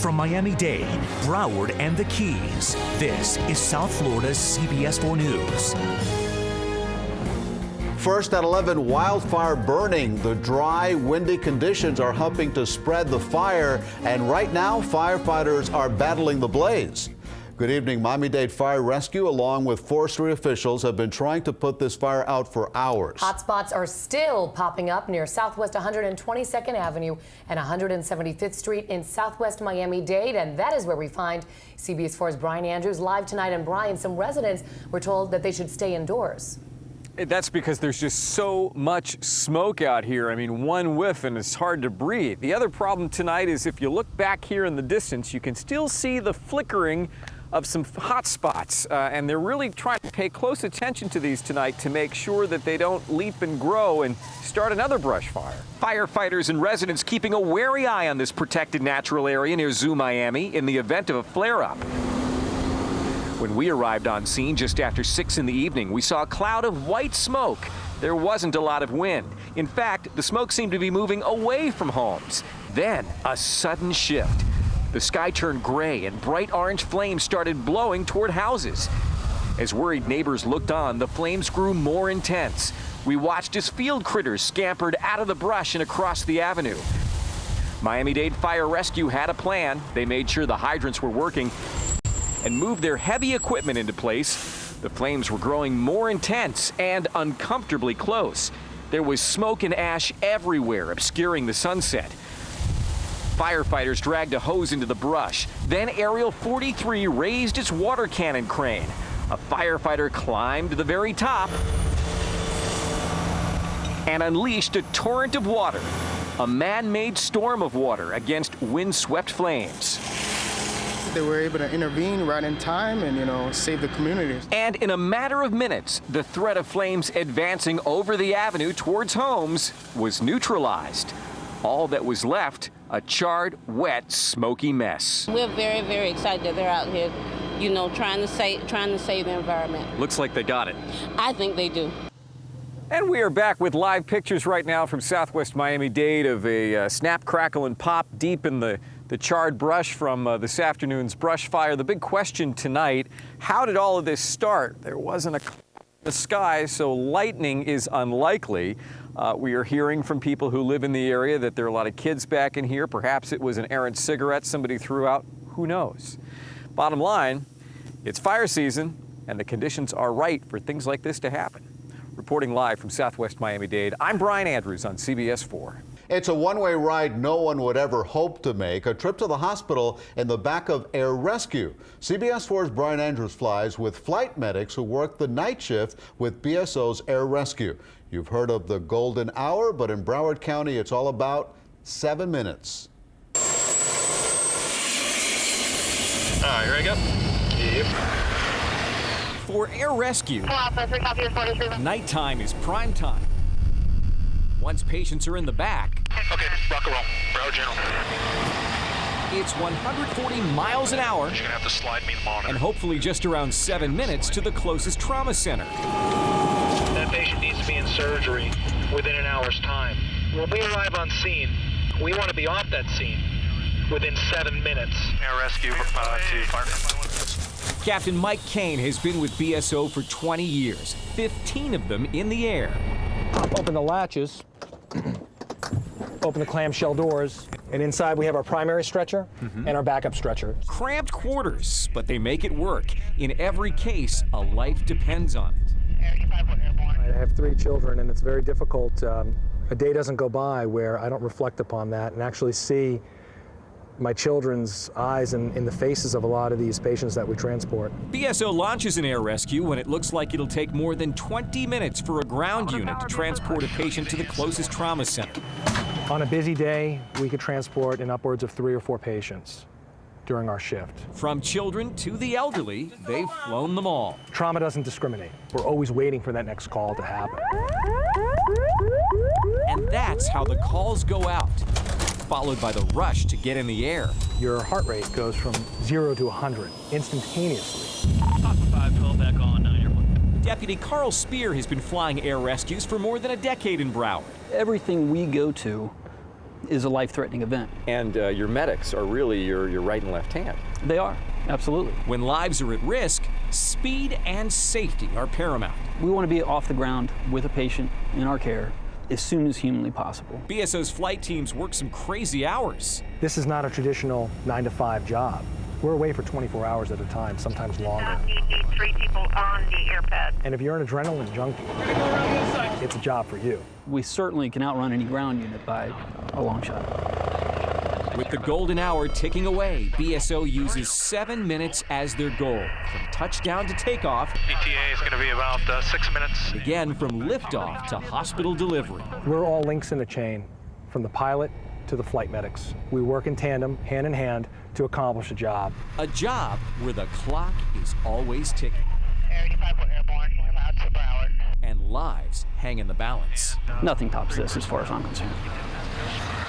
From Miami-Dade, Broward, and the Keys, this is South Florida's CBS 4 News. First at 11, wildfire burning. The dry, windy conditions are helping to spread the fire, and right now, firefighters are battling the blaze. Good evening. Miami-Dade Fire Rescue, along with forestry officials, have been trying to put this fire out for hours. Hotspots are still popping up near Southwest 122nd Avenue and 175th Street in Southwest Miami-Dade, and that is where we find CBS 4's Brian Andrews live tonight. And Brian, some residents were told that they should stay indoors. That's because there's just so much smoke out here. I mean, one whiff and it's hard to breathe. The other problem tonight is if you look back here in the distance, you can still see the flickering of some hot spots, and they're really trying to pay close attention to these tonight to make sure that they don't leap and grow and start another brush fire. Firefighters and residents keeping a wary eye on this protected natural area near Zoo Miami in the event of a flare-up. When we arrived on scene just after 6 in the evening, we saw a cloud of white smoke. There wasn't a lot of wind. In fact, the smoke seemed to be moving away from homes. Then, a sudden shift. The sky turned gray and bright orange flames started blowing toward houses. As worried neighbors looked on, the flames grew more intense. We watched as field critters scampered out of the brush and across the avenue. Miami-Dade Fire Rescue had a plan. They made sure the hydrants were working and moved their heavy equipment into place. The flames were growing more intense and uncomfortably close. There was smoke and ash everywhere, obscuring the sunset. Firefighters dragged a hose into the brush. Then Aerial 43 raised its water cannon crane. A firefighter climbed to the very top and unleashed a torrent of water, a man-made storm of water against wind-swept flames. They were able to intervene right in time and, save the communities. And in a matter of minutes, the threat of flames advancing over the avenue towards homes was neutralized. All that was left, a charred, wet, smoky mess. We're very, very excited that they're out here, trying to save the environment. Looks like they got it. I think they do. And we are back with live pictures right now from Southwest Miami-Dade of a snap, crackle, and pop deep in the charred brush from this afternoon's brush fire. The big question tonight, how did all of this start? There wasn't a cloud in the sky, so lightning is unlikely. We are hearing from people who live in the area that there are a lot of kids back in here. Perhaps it was an errant cigarette somebody threw out. Who knows? Bottom line, it's fire season, and the conditions are right for things like this to happen. Reporting live from Southwest Miami-Dade, I'm Brian Andrews on CBS 4. It's a one-way ride no one would ever hope to make, a trip to the hospital in the back of Air Rescue. CBS 4's Brian Andrews flies with flight medics who work the night shift with BSO's Air Rescue. You've heard of the golden hour, but in Broward County, it's all about 7 minutes. Here I go. Yep. For Air Rescue, nighttime is prime time. Once patients are in the back, Okay, rock and roll. Broward General. it's 140 miles an hour You're gonna have to slide me the monitor. and hopefully just around 7 minutes to the closest trauma center. That patient needs to be in surgery within an hour's time. When we arrive on scene, we want to be off that scene within 7 minutes. Air Rescue to fire. Captain Mike Kane has been with BSO for 20 years, 15 of them in the air. Open the latches, open the clamshell doors, and inside we have our primary stretcher and our backup stretcher. Cramped quarters, but they make it work. In every case, a life depends on it. I have 3 children, and it's very difficult. A day doesn't go by where I don't reflect upon that and actually see my children's eyes in the faces of a lot of these patients that we transport. BSO launches an air rescue when it looks like it'll take more than 20 minutes for a ground unit to transport a patient to the closest trauma center. On a busy day, we could transport in upwards of 3 or 4 patients during our shift. From children to the elderly, they've flown them all. Trauma doesn't discriminate. We're always waiting for that next call to happen. And that's how the calls go out, followed by the rush to get in the air. Your heart rate goes from 0 to 100 instantaneously. Papa 512 back on. Deputy Carl Spear has been flying air rescues for more than a decade in Broward. Everything we go to is a life-threatening event. And your medics are really your right and left hand. They are, absolutely. When lives are at risk, speed and safety are paramount. We want to be off the ground with a patient in our care as soon as humanly possible. BSO's flight teams work some crazy hours. This is not a traditional 9-to-5 job. We're away for 24 hours at a time, sometimes longer. You need 3 people on the airpad. And if you're an adrenaline junkie, it's a job for you. We certainly can outrun any ground unit by a long shot. With the golden hour ticking away, BSO uses 7 minutes as their goal. From touchdown to takeoff, ETA is going to be about 6 minutes. again from liftoff to hospital delivery. We're all links in a chain, from the pilot to the flight medics. We work in tandem, hand in hand, to accomplish a job. A job where the clock is always ticking. Air 85 airborne, allowed to Broward. And lives hang in the balance. Nothing tops this as far as I'm concerned.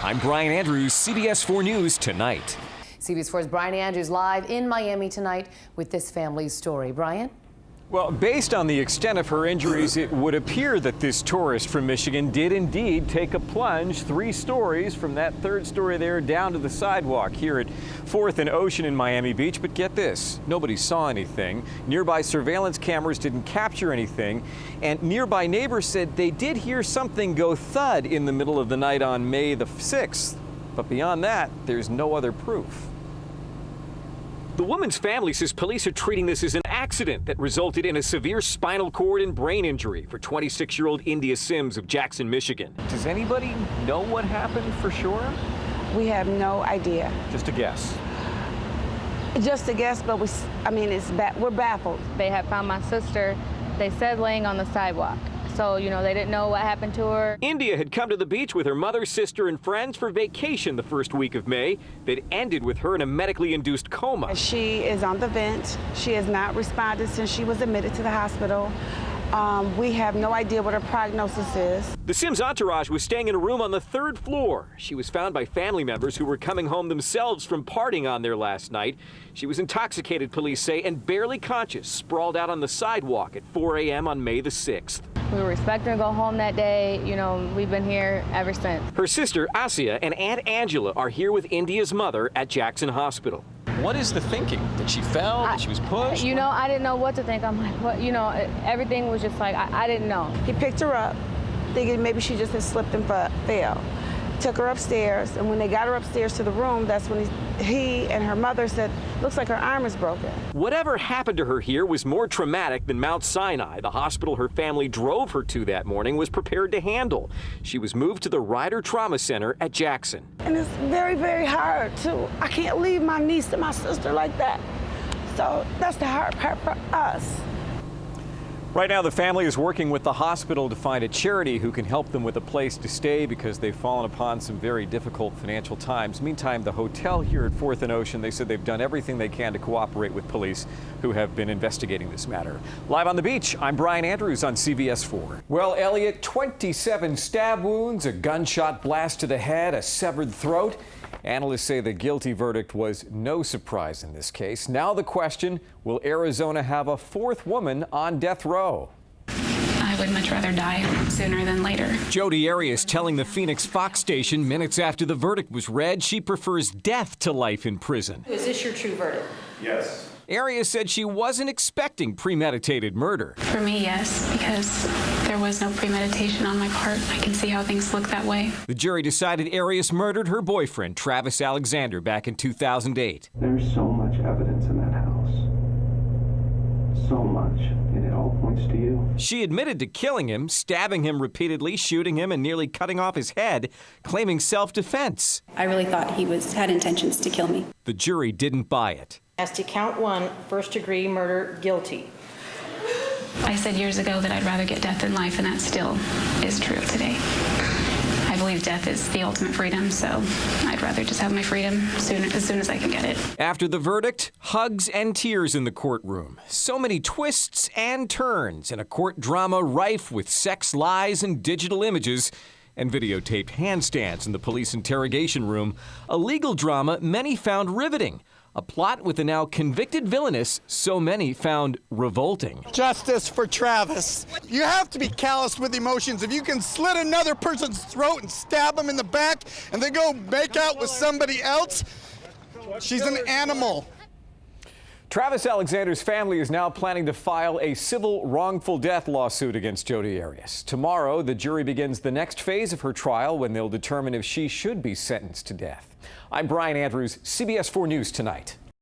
I'm Brian Andrews, CBS 4 News Tonight. CBS 4's Brian Andrews live in Miami tonight with this family's story. Brian? Well, based on the extent of her injuries, it would appear that this tourist from Michigan did indeed take a plunge 3 stories from that 3rd story there down to the sidewalk here at 4th and Ocean in Miami Beach. But get this, nobody saw anything. Nearby surveillance cameras didn't capture anything. And nearby neighbors said they did hear something go thud in the middle of the night on May the 6th. But beyond that, there's no other proof. The woman's family says police are treating this as an accident that resulted in a severe spinal cord and brain injury for 26-year-old India Sims of Jackson, Michigan. Does anybody know what happened for sure? We have no idea. Just a guess. Just a guess, but we're baffled. They had found my sister, they said laying on the sidewalk. So, they didn't know what happened to her. India had come to the beach with her mother, sister, and friends for vacation the first week of May that ended with her in a medically induced coma. She is on the vent. She has not responded since she was admitted to the hospital. We have no idea what her prognosis is. The Sims entourage was staying in a room on the 3rd floor. She was found by family members who were coming home themselves from partying on there last night. She was intoxicated, police say, and barely conscious, sprawled out on the sidewalk at 4 a.m. on May the 6th. We were expecting to go home that day. We've been here ever since. Her sister, Asia, and Aunt Angela are here with India's mother at Jackson Hospital. What is the thinking? That she fell? That she was pushed? I didn't know what to think. I'm like, what? Everything was just like, I didn't know. He picked her up, thinking maybe she just had slipped and fell. Took her upstairs, and when they got her upstairs to the room, that's when he and her mother said, looks like her arm is broken. Whatever happened to her here was more traumatic than Mount Sinai. The hospital her family drove her to that morning was prepared to handle. She was moved to the Ryder Trauma Center at Jackson. And it's very, very hard, I can't leave my niece and my sister like that. So that's the hard part for us. Right now, the family is working with the hospital to find a charity who can help them with a place to stay because they've fallen upon some very difficult financial times. Meantime, the hotel here at 4th and Ocean, they said they've done everything they can to cooperate with police who have been investigating this matter. Live on the beach, I'm Brian Andrews on CBS 4. Well, Elliot, 27 stab wounds, a gunshot blast to the head, a severed throat. Analysts say the guilty verdict was no surprise in this case. Now the question, will Arizona have a 4th woman on death row? I would much rather die sooner than later. Jodi Arias telling the Phoenix Fox station minutes after the verdict was read she prefers death to life in prison. Is this your true verdict? Yes. Arias said she wasn't expecting premeditated murder. For me, yes, because there was no premeditation on my part. I can see how things look that way. The jury decided Arias murdered her boyfriend, Travis Alexander, back in 2008. There's so much evidence in that house. So much, and it all points to you. She admitted to killing him, stabbing him repeatedly, shooting him, and nearly cutting off his head, claiming self-defense. I really thought he had intentions to kill me. The jury didn't buy it. As to count 1, first-degree murder, guilty. I said years ago that I'd rather get death than life, and that still is true today. I believe death is the ultimate freedom, so I'd rather just have my freedom as soon as I can get it. After the verdict, hugs and tears in the courtroom. So many twists and turns in a court drama rife with sex, lies, and digital images, and videotaped handstands in the police interrogation room. A legal drama many found riveting. a plot with the now convicted villainess so many found revolting. Justice for Travis. You have to be calloused with emotions. If you can slit another person's throat and stab them in the back and then go make out with somebody else, she's an animal. Travis Alexander's family is now planning to file a civil wrongful death lawsuit against Jodi Arias. Tomorrow, the jury begins the next phase of her trial when they'll determine if she should be sentenced to death. I'm Brian Andrews, CBS 4 News Tonight.